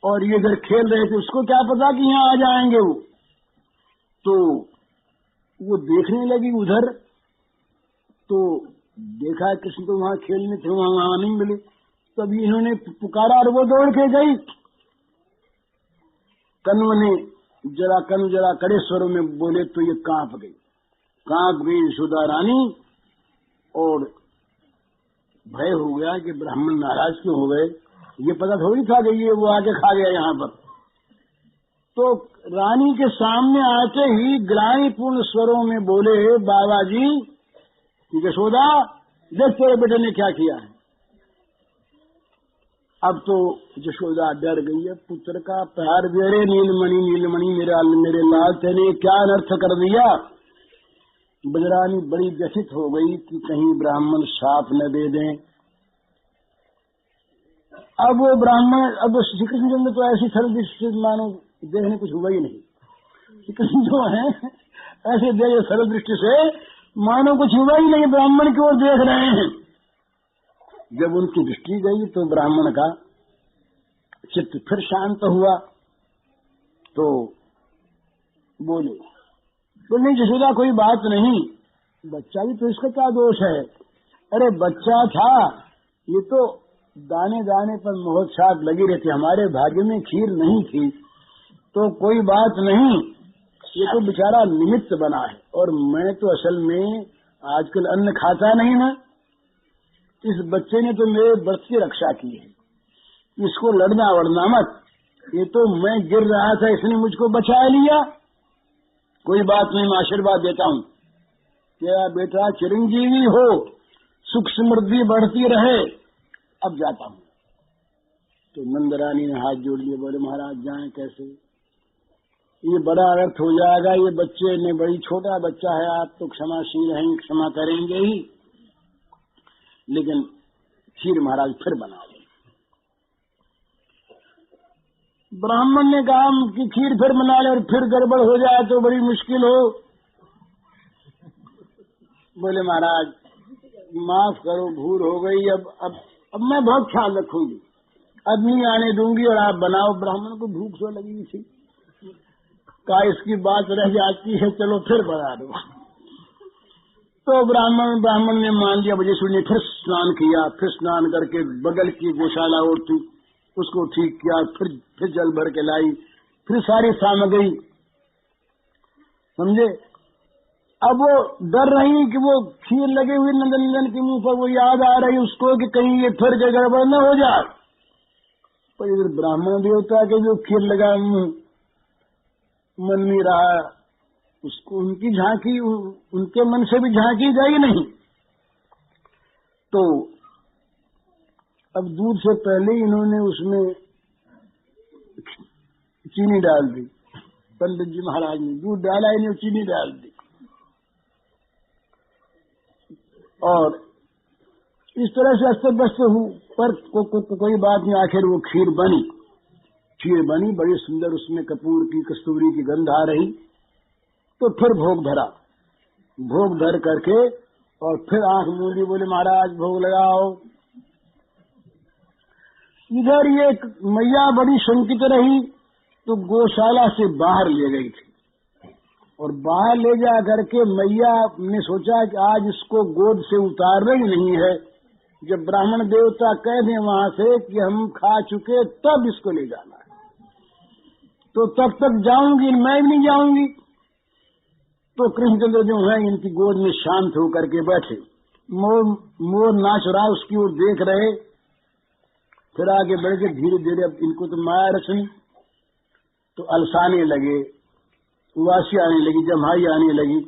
और ये इधर खेल रहे थे, उसको क्या पता कि यहाँ आ जाएंगे वो। तो वो देखने लगी उधर, तो देखा कृष्ण तो वहाँ खेलने थे, वहाँ नहीं मिले। तभी इन्होंने पुकारा और वो दौड़ के गई। कन्व जरा कड़े स्वरों में बोले तो ये कांप गई यशोदा रानी, और भय हो गया कि ब्राह्मण नाराज क्यों हो गए। ये पता थोड़ी था कि ये वो आके खा गया यहाँ पर। तो रानी के सामने आते ही ग्लानिपूर्ण स्वरों में बोले बाबा जी यशोदा देख तेरे बेटे ने क्या किया है। अब तो यशोदा डर गई है, पुत्र का प्यार भी। अरे नीलमणि मेरे लाल तेने क्या अनर्थ कर दिया। बजरानी बड़ी व्यथित हो गई कि कहीं ब्राह्मण शाप न दे दें। अब वो ब्राह्मण, अब श्री कृष्ण तो ऐसी सरल दृष्टि मानो देखने कुछ हुआ ही नहीं। श्री कृष्ण जो है ऐसे देख सरल दृष्टि से मानो कुछ हुआ ही नहीं, ब्राह्मण की ओर देख रहे हैं। जब उनकी दृष्टि गई तो ब्राह्मण का चित्त फिर शांत हुआ। तो बोले नहीं यशोदा कोई बात नहीं, बच्चा भी तो इसका क्या दोष है। अरे बच्चा था, ये तो दाने दाने पर मोहर छाप लगी रहती। हमारे भाग्य में खीर नहीं थी तो कोई बात नहीं, ये तो बेचारा निमित्त बना है। और मैं तो असल में आजकल अन्न खाता नहीं ना, इस बच्चे ने तो मेरे व्रत की रक्षा की है, इसको लड़ना वड़ना मत। ये तो मैं गिर रहा था, इसने मुझको बचा लिया। कोई बात नहीं, मैं आशीर्वाद देता हूँ, क्या बेटा चिरंजीवी हो, सुख समृद्धि बढ़ती रहे। अब जाता हूँ। तो नंदरानी ने हाथ जोड़ लिए, बोले महाराज जाएं कैसे, ये बड़ा अर्थ हो जाएगा। ये बच्चे ने, बड़ी छोटा बच्चा है, आप तो क्षमाशील हैं, क्षमा करेंगे ही, लेकिन खीर महाराज फिर बना ले। ब्राह्मण ने कहा कि खीर फिर बना ले और फिर गड़बड़ हो जाए तो बड़ी मुश्किल हो। बोले महाराज माफ करो, भूल हो गई, अब मैं बहुत ख्याल रखूंगी, अब नहीं आने दूंगी और आप बनाओ। ब्राह्मण को भूख तो लगी थी, कहा इसकी बात रह जाती है, चलो फिर बना दो। तो ब्राह्मण ने मान लिया। बजेश्वर ने फिर स्नान किया, फिर स्नान करके बगल की गौशाला और थी उसको ठीक किया, फिर जल भर के लाई, फिर सारी सामग्री, समझे। अब वो डर रही कि वो खीर लगी हुई नंदन के मुंह पर, वो याद आ रही उसको कि कहीं ये फिर गड़बड़ न हो जाए। पर इधर ब्राह्मण देवता के जो खीर लगा मन में रहा, उसको उनकी झांकी, उनके मन से भी झांकी गई नहीं। तो अब दूध से पहले इन्होंने उसमें चीनी डाल दी। पंडित जी महाराज ने दूध डाला, इन्हें चीनी डाल दी, और इस तरह से अस्त व्यस्त हूँ। पर कोई बात नहीं, आखिर वो खीर बनी। बड़ी सुंदर, उसमें कपूर की, कस्तूरी की गंध आ रही। तो फिर भोग धरा, भोग धर करके और फिर आंख मूंदी, बोले महाराज भोग लगाओ। इधर ये मैया बड़ी शंकित रही, तो गौशाला से बाहर ले गई थी, और बाहर ले जा करके मैया ने सोचा कि आज इसको गोद से उतारना ही नहीं है। जब ब्राह्मण देवता कह दें वहां से कि हम खा चुके, तब इसको ले जाना है, तो तब तक जाऊंगी, मैं भी नहीं जाऊंगी। तो कृष्णचंद्र जो है इनकी गोद में शांत होकर के बैठे, मोर नाच रहा उसकी ओर देख रहे। फिर आगे बढ़ के धीरे धीरे अब इनको तो माया रचनी, तो अलसाने लगे, उवासी आने लगी, जम्हाई आने लगी।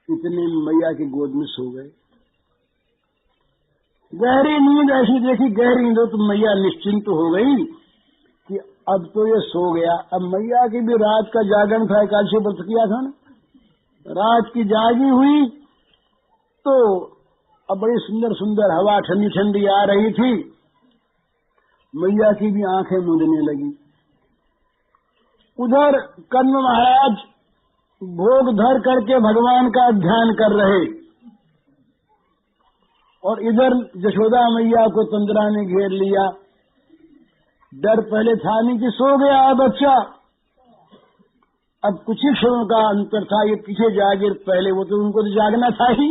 इतने मैया की गोद में सो गए। गहरी नींद ऐसी देखी, गहरी नींद, तो मैया निश्चिंत हो गई कि अब तो ये सो गया। अब मैया की भी रात का जागरण था, एकादशी व्रत किया था ना, रात की जागी हुई। तो अब बड़ी सुंदर सुंदर हवा ठंडी ठंडी आ रही थी, मैया की भी आंखें मूंदने लगी। उधर कण्व महाराज भोग धर करके भगवान का ध्यान कर रहे, और इधर यशोदा मैया को तंद्रा ने घेर लिया। डर पहले था नहीं कि सो गया बच्चा, अब कुछ ही क्षणों का अंतर था, ये पीछे जागे, पहले वो तो उनको तो जागना था ही।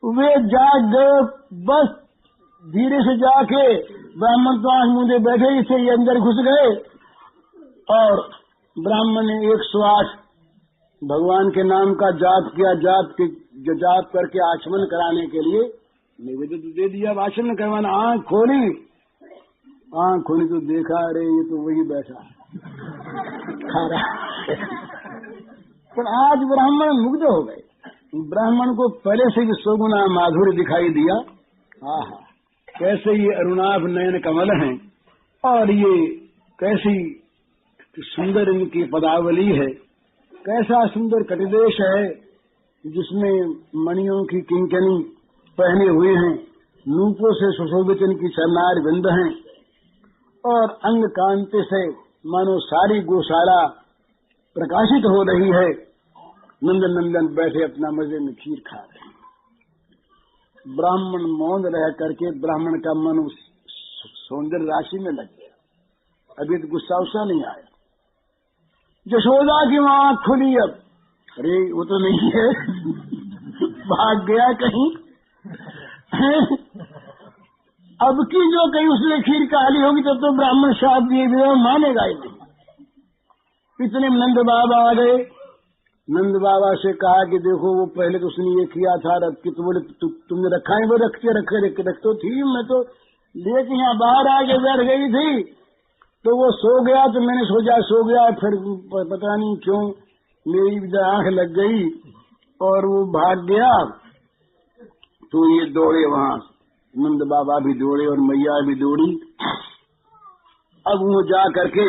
वे जाग गए, बस धीरे से जाके ब्राह्मण तो आंख मूंदे बैठे ही थे, ये अंदर घुस गए, और ब्राह्मण ने 108 भगवान के नाम का जाप किया। जाप करके आचमन कराने के लिए निवेदन दे दिया। आचमन करवाना, आंख खोली तो देखा, अरे ये तो वही बैठा खा रहा। पर आज ब्राह्मण मुग्ध हो गए। ब्राह्मण को पहले से भी सौगुना माधुर्य दिखाई दिया। आहा, कैसे ये अरुणाभ नयन कमल हैं, और ये कैसी सुंदर इनकी पदावली है, कैसा सुंदर कटिदेश है जिसमें मणियों की किंकनी पहने हुए हैं, नूपों से सुशोभित इनकी चरनार बिंद हैं, और अंग कांति से मानो सारी गौशाला प्रकाशित हो रही है। नंदन नंदन बैठे अपना मजे में खीर खा रहे हैं। ब्राह्मण मौन रह करके, ब्राह्मण का मन उस सौंदर्य राशि में लग गया, अभी तो गुस्सा उस्सा नहीं आया। यशोदा की आंख खुली, अब अरे वो तो नहीं है, भाग गया कहीं। अब की जो कहीं उसने खीर काली होगी तो ब्राह्मण शाप दिए बिना मानेगा ही नहीं। इतने में नंद बाबा आ गए। नंद बाबा से कहा कि देखो वो पहले तो उसने ये किया था रख के, तो बोले तुमने रखा है? वो रख तो थी, मैं तो लेके यहाँ बाहर आके बैठ गई थी, तो वो सो गया तो मैंने सोचा सो गया, फिर पता नहीं क्यों मेरी आंख लग गई और वो भाग गया। तो ये दौड़े वहां, नंद बाबा भी दौड़े और मैया भी दौड़ी। अब वो जा करके,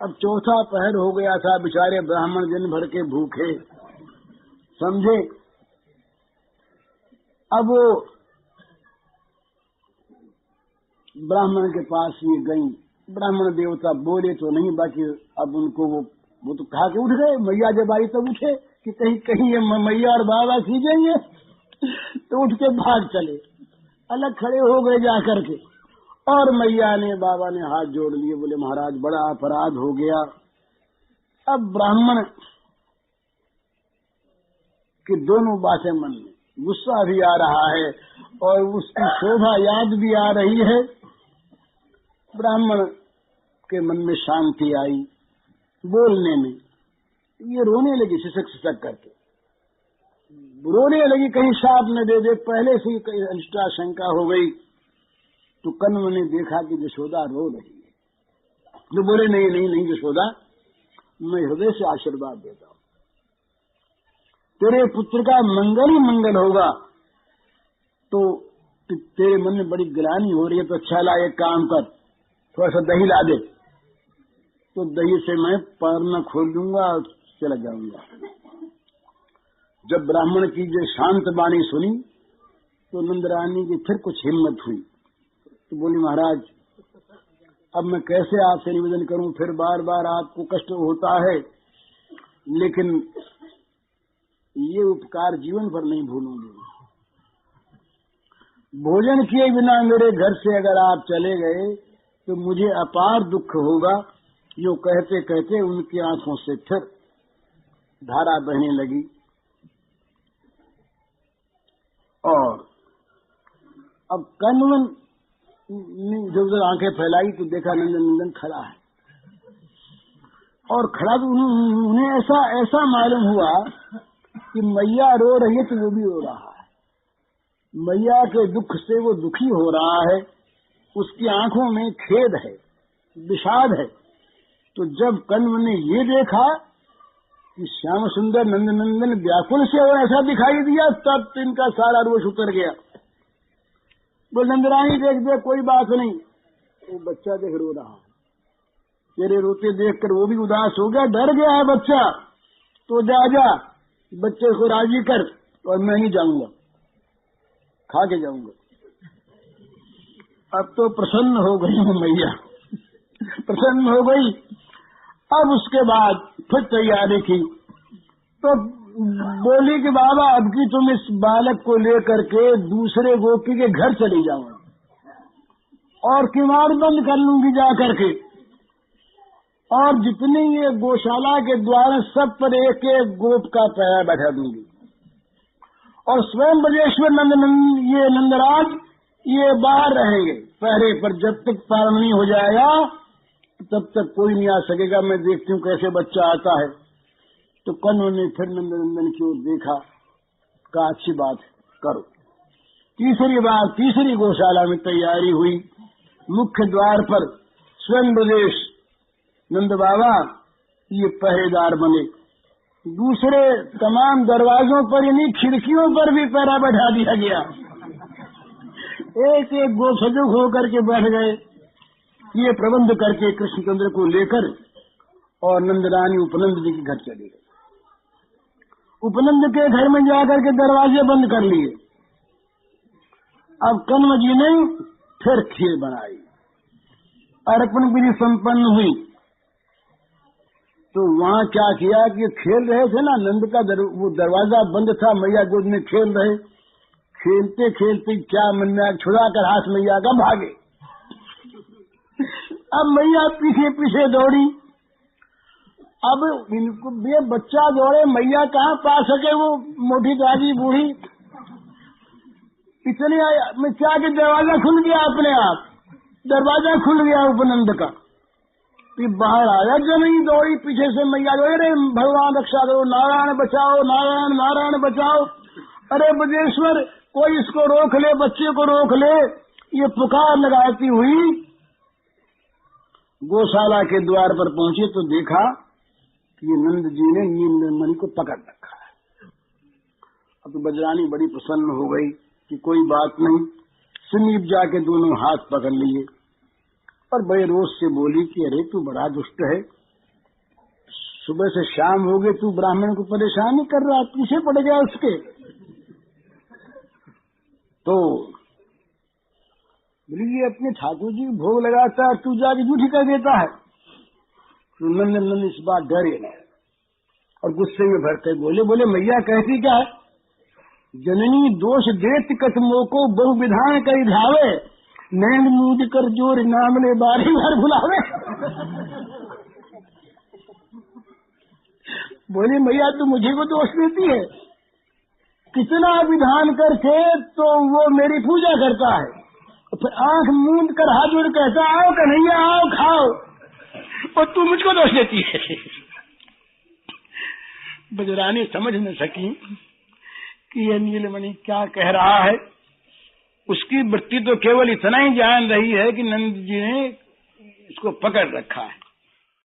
अब चौथा पहर हो गया था, बेचारे ब्राह्मण दिन भर के भूखे, समझे। अब वो ब्राह्मण के पास ये गई, ब्राह्मण देवता बोले तो नहीं, बाकी अब उनको वो तो खा के उठ गए। मैया जब आई तब उठे कि कहीं ये मैया और बाबा खींचेंगे, तो उठ के भाग चले, अलग खड़े हो गए जा करके। और मैया ने बाबा ने हाथ जोड़ लिए, बोले महाराज बड़ा अपराध हो गया। अब ब्राह्मण की दोनों बातें मन में, गुस्सा भी आ रहा है और उसकी शोभा याद भी आ रही है। ब्राह्मण के मन में शांति आई, बोलने में ये रोने लगी, सिसक करके रोने लगी, कहीं शाप न दे दे। पहले से ही कहीं अनिष्टा शंका हो गई। तो कन्व ने देखा कि यशोदा रो रही है, जो बोले नहीं यशोदा, मैं हृदय से आशीर्वाद देता हूँ, तेरे पुत्र का मंगल ही मंगल होगा। तो तेरे मन में बड़ी ग्लानि हो रही है, तो अच्छा ला एक काम कर, थोड़ा सा दही ला दे, तो दही से मैं पैर न खोल दूंगा और चला जाऊंगा। जब ब्राह्मण की जो शांत वाणी सुनी तो नंदरानी की फिर कुछ हिम्मत हुई, तो बोली महाराज अब मैं कैसे आपसे निवेदन करूं, फिर बार बार आपको कष्ट होता है, लेकिन ये उपकार जीवन भर नहीं भूलूंगी। भोजन किए बिना मेरे घर से अगर आप चले गए तो मुझे अपार दुख होगा। यूं कहते कहते उनकी आंखों से फिर धारा बहने लगी। और अब कन्वन जब उधर आंखें फैलाई तो देखा नंदन खड़ा है, और खड़ा तो उन्हें ऐसा मालूम हुआ कि मैया रो रही है तो वो भी रो रहा है, मैया के दुख से वो दुखी हो रहा है, उसकी आंखों में खेद है, विषाद है। तो जब कन्व ने ये देखा कि श्याम सुंदर नंदन व्याकुल से और ऐसा दिखाई दिया, तब इनका सारा रोष उतर गया। बोल नंदरानी देख कोई बात नहीं, वो बच्चा देख रो रहा है, तेरे रोते देखकर वो भी उदास हो गया, डर गया है बच्चा, तो जा बच्चे को राजी कर, और मैं नहीं जाऊंगा, खा के जाऊंगा। अब तो प्रसन्न हो गई मैया, प्रसन्न हो गई। अब उसके बाद फिर तैयारी की, तो बोली कि बाबा अब की तुम इस बालक को लेकर के दूसरे गोपी के घर चली जाओ और किवाड़ बंद कर लूंगी जा करके, और जितने ये गौशाला के द्वार सब पर एक एक गोप का पैरा बैठा दूंगी, और स्वयं ब्रजेश्वर ये नंदराज ये बाहर रहेंगे पहरे पर, जब तक पार नहीं हो जाएगा तब तक कोई नहीं आ सकेगा, मैं देखती हूँ कैसे बच्चा आता है। तो कन्व ने फिर नंदन की ओर देखा, कहा अच्छी बात करो। तीसरी बार तीसरी गौशाला में तैयारी हुई। मुख्य द्वार पर स्वयं ब्रजेश नंद बाबा ये पहरेदार बने, दूसरे तमाम दरवाजों पर यानी खिड़कियों पर भी पहरा बैठा दिया गया। एक एक गो सजग होकर के बैठ गए। ये प्रबंध करके कृष्णचंद्र को लेकर और नंदरानी उपनंद जी के घर चले गए। उपनंद के घर में जाकर के दरवाजे बंद कर लिए। अब कन्व जी ने फिर खीर बनाई, अर्पण विधि संपन्न हुई। तो वहाँ क्या किया कि खेल रहे थे ना, नंद का वो दरवाजा बंद था, मैया गोद में खेल रहे, खेलते खेलते क्या मन में छुड़ाकर हाथ मैया का भागे। अब मैया पीछे पीछे दौड़ी। अब इनको ये बच्चा दौड़े, मैया कहाँ पा सके, वो मोटी दादी बूढ़ी इतने में क्या कि दरवाजा खुल गया, अपने आप दरवाजा खुल गया उपनंद का। फिर बाहर आया, जननी दौड़ी पीछे से, मैया जो अरे भगवान रक्षा करो, नारायण बचाओ, नारायण नारायण बचाओ, अरे बजेश्वर कोई इसको रोक ले, बच्चे को रोक ले। ये पुकार लगाती हुई गौशाला के द्वार पर पहुंची तो देखा कि ये नंद जी ने नीलमणि को पकड़ रखा है। अब तो बजरानी बड़ी प्रसन्न हो गई कि कोई बात नहीं, समीप जाके दोनों हाथ पकड़ लिए और बड़े रोष से बोली कि अरे तू बड़ा दुष्ट है, सुबह से शाम हो गई तू ब्राह्मण को परेशान नहीं कर रहा, पीछे पड़ गया उसके। तो बोली ये अपने ठाकुर जी भोग लगाता है, तू जाके झूठी कर देता है। तो नंदन इस बात डरे नहीं और गुस्से में भरते बोले मैया कहती क्या है, जननी दोष देत कतमों को बहु विधान कई धावे, नैन मूद कर जोर नाम ले बारी बार बुलावे। बोली मैया तू मुझे को दोष देती है, कितना विधान करके तो वो मेरी पूजा करता है, फिर आंख मूंद कर हाथ जोड़ कहता आओ कन्हैया आओ खाओ, और तू मुझको दोष देती है। बजरानी समझ न सकी कि ये नीलमणि क्या कह रहा है। उसकी वृत्ति तो केवल इतना ही जान रही है कि नंद जी ने इसको पकड़ रखा है।